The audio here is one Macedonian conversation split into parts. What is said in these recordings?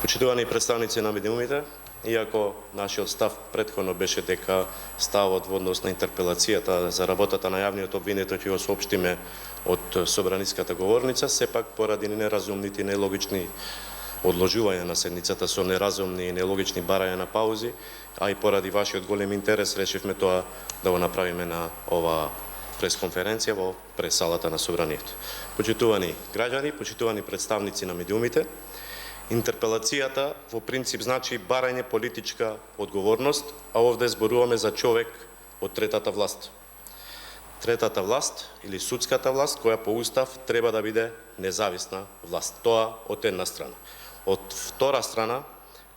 Почитувани представници на медиумите, иако нашиот став претходно беше дека ставот во однос на интерпелацијата за работата на јавниот обвинител ќе го соопштиме од собраниската говорница, сепак поради неразумните и нелогични одложување на седницата со неразумни и нелогични барања на паузи, а и поради вашиот голем интерес решивме тоа да го направиме на оваа пресконференција во пресалата на собранието. Почитувани граѓани, почитувани представници на медиумите, интерпелацијата во принцип значи барање политичка одговорност, а овде зборуваме за човек од третата власт. Третата власт или судската власт, која по устав треба да биде независна власт. Тоа од една страна. Од втора страна,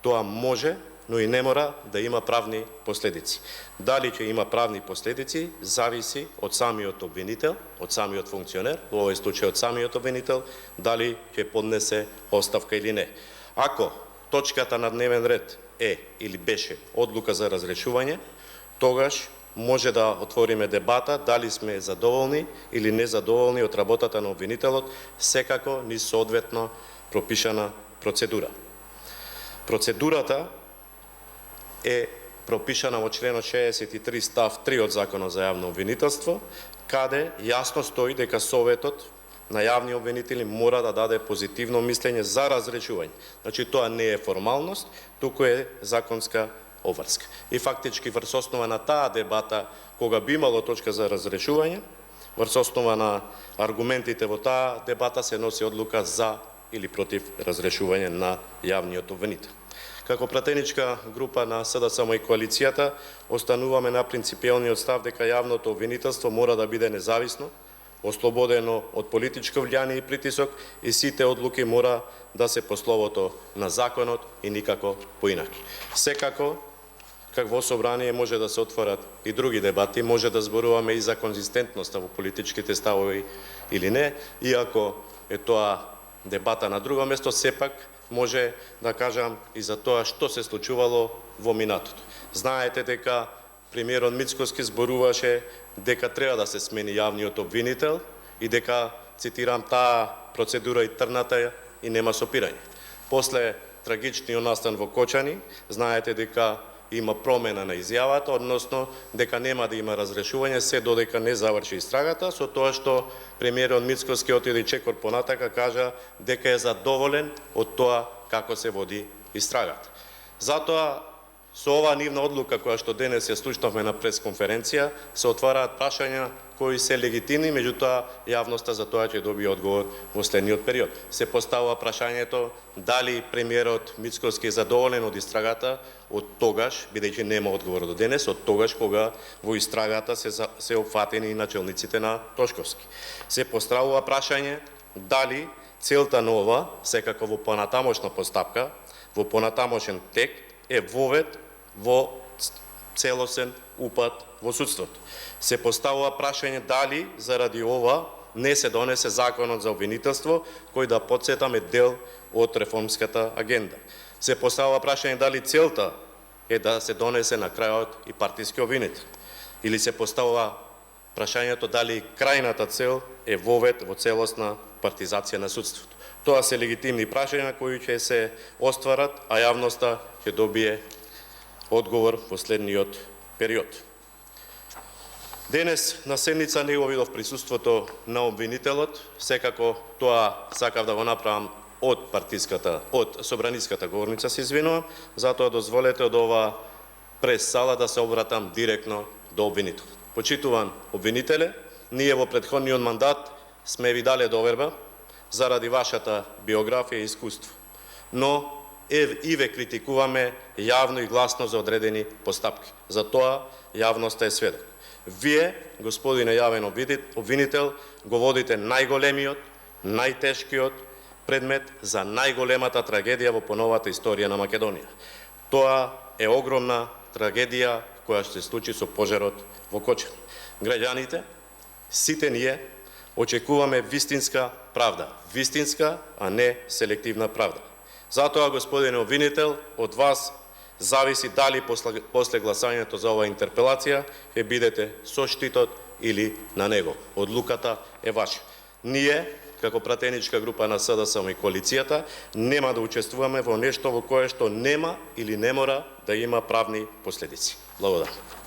тоа може, но и не мора да има правни последици. Дали ќе има правни последици, зависи од самиот обвинител, од самиот функционер, во овој случај од самиот обвинител, дали ќе поднесе оставка или не. Ако точката на дневен ред е или беше одлука за разрешување, тогаш може да отвориме дебата дали сме задоволни или незадоволни од работата на обвинителот, секако низ соодветно пропишана процедура. Процедурата е пропишана во членот 63 став 3 од Законот за јавно обвинителство, каде јасно стои дека Советот на јавни обвинители мора да даде позитивно мислење за разрешување. Значи, тоа не е формалност, туку е законска обврска. И фактички врз основа на таа дебата, кога би имало точка за разрешување, врз основа на аргументите во таа дебата се носи одлука за или против разрешување на јавниот обвинител. Како пратеничка група на СДСМ и коалицијата, остануваме на принципиелниот став дека јавното обвинителство мора да биде независно, ослободено од политичко влијание и притисок, и сите одлуки мора да се по словото на законот и никако поинаки. Секако, как во собрание може да се отворат и други дебати, може да зборуваме и за конзистентноста во политичките ставови или не, иако е тоа дебата на друго место, сепак може да кажам и за тоа што се случувало во минатото. Знаете дека премиерот Мицкоски зборуваше дека треба да се смени јавниот обвинител и дека, цитирам, таа процедура и трната и нема сопирање. После трагичниот настан во Кочани, знаете дека има промена на изјавата, односно дека нема да има разрешување се додека не заврши истрагата, со тоа што премиерот Мицкоски отиде чекор понатака, кажа дека е задоволен од тоа како се води истрагата. Затоа, со оваа нивна одлука која што денес ја слушнавме на пресконференција, се отвараат прашања кои се легитимни, меѓутоа јавноста за тоа ќе добие одговор во следниот период. Се поставува прашањето дали премиерот Мицкоски е задоволен од истрагата од тогаш, бидејќи нема одговор до денес, од тогаш кога во истрагата се опфатени начелниците на Тошковски. Се поставува прашање дали целта на ова, секако во понатамошна постапка, во понатамошен тек, е вовед во целосен упад во судството. Се поставува прашање дали заради ова не се донесе законот за обвинителство, кој да потсетаме дел од реформската агенда. Се поставува прашање дали целта е да се донесе на крајот и партиски обвинител. Или се поставува прашањето дали крајната цел е вовед во целосна партизација на судството. Тоа се легитимни прашања кои ќе се остварат, а јавноста ќе добие одговор во следниот период. Денес на седница не го видов присуството на обвинителот, секако тоа сакав да го направам од собраниската говорница, се извинувам, затоа дозволете од ова прес-сала да се обратам директно до обвинителот. Почитуван обвинителе, ние во претходниот мандат сме ви дале доверба заради вашата биографија и искуство, но и ве критикуваме јавно и гласно за одредени постапки. За тоа јавноста е сведок. Вие, господине јавен обвинител, го водите најголемиот, најтешкиот предмет за најголемата трагедија во поновата историја на Македонија. Тоа е огромна трагедија која ще се случи со пожарот во Кочани. Граѓаните, сите ние, очекуваме вистинска правда. Вистинска, а не селективна правда. Затоа, господине обвинител, од вас зависи дали после гласањето за оваа интерпелација ќе бидете со штитот или на него. Одлуката е ваша. Ние како пратеничка група на СДСМ и коалицијата, нема да учествуваме во нешто во кое што нема или не мора да има правни последици. Благодарам.